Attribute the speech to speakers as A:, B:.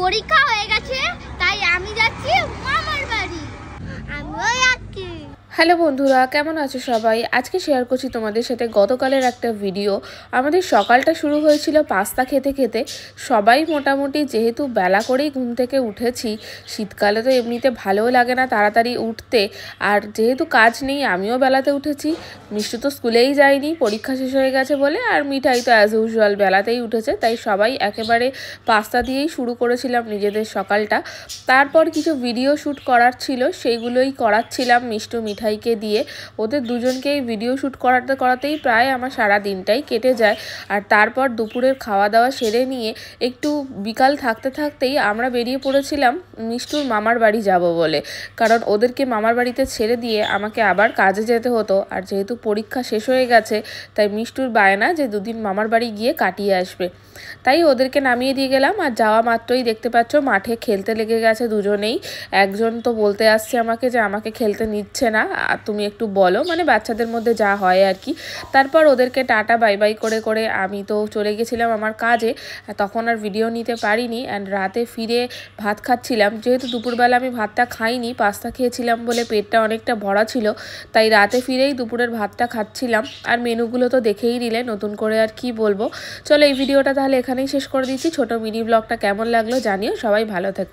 A: পরীক্ষা হয়ে গেছে, তাই আমি যাচ্ছি মামার বাড়ি। আমিও যাচ্ছি।
B: হ্যালো বন্ধুরা, কেমন আছো সবাই? আজকে শেয়ার করছি তোমাদের সাথে গতকালের একটা ভিডিও। আমাদের সকালটা শুরু হয়েছিল পাস্তা খেতে খেতে। সবাই মোটামুটি যেহেতু বেলা করেই ঘুম থেকে উঠেছি, শীতকালে তো এমনিতে ভালোও লাগে না তাড়াতাড়ি উঠতে, আর যেহেতু কাজ নেই আমিও বেলাতে উঠেছি। মিষ্টি তো স্কুলেই যায়নি, পরীক্ষা শেষ হয়ে গেছে বলে, আর মিঠাই তো অ্যাজ ইউজুয়াল বেলাতেই উঠেছে, তাই সবাই একেবারে পাস্তা দিয়েই শুরু করেছিলাম নিজেদের সকালটা। তারপর কিছু ভিডিও শ্যুট করার ছিল, সেইগুলোই করাচ্ছিলাম মিষ্টি মিঠাইকে দিয়ে। ওদের দুজনকেই ভিডিও শ্যুট করাতে করাতেই প্রায় আমার সারা দিনটাই কেটে যায়। আর তারপর দুপুরের খাওয়া দাওয়া সেরে নিয়ে একটু বিকাল থাকতে থাকতেই আমরা বেরিয়ে পড়েছিলাম মিষ্টুর মামার বাড়ি যাব বলে, কারণ ওদেরকে মামার বাড়িতে ছেড়ে দিয়ে আমাকে আবার কাজে যেতে হতো। আর যেহেতু পরীক্ষা শেষ হয়ে গেছে, তাই মিষ্টুর বায়না যে দুদিন মামার বাড়ি গিয়ে কাটিয়ে আসবে, তাই ওদেরকে নামিয়ে দিয়ে গেলাম। আর যাওয়া মাত্রই দেখতে পাচ্ছ মাঠে খেলতে লেগে গেছে দুজনেই। একজন তো বলতে আসছে আমাকে যে আমাকে খেলতে নিচ্ছে না, তুমি একটু বলো, মানে বাচ্চাদের মধ্যে যা হয় আর কি। তারপর ওদেরকে টাটা বাই বাই করে করে আমি তো চলে গেছিলাম আমার কাজে, তখন আর ভিডিও নিতে পারিনি। অ্যান্ড রাতে ফিরে ভাত খাচ্ছিলাম, যেহেতু দুপুরবেলা আমি ভাতটা খাইনি, পাস্তা খেয়েছিলাম বলে পেটটা অনেকটা ভরা ছিল, তাই রাতে ফিরেই দুপুরের ভাতটা খাচ্ছিলাম। আর মেনুগুলো তো দেখেই নিলে, নতুন করে আর কি বলবো। চলো এই ভিডিওটা তাহলে এখানেই শেষ করে দিচ্ছি। ছোট মিনি ব্লগটা কেমন লাগলো জানিও। সবাই ভালো থেকো।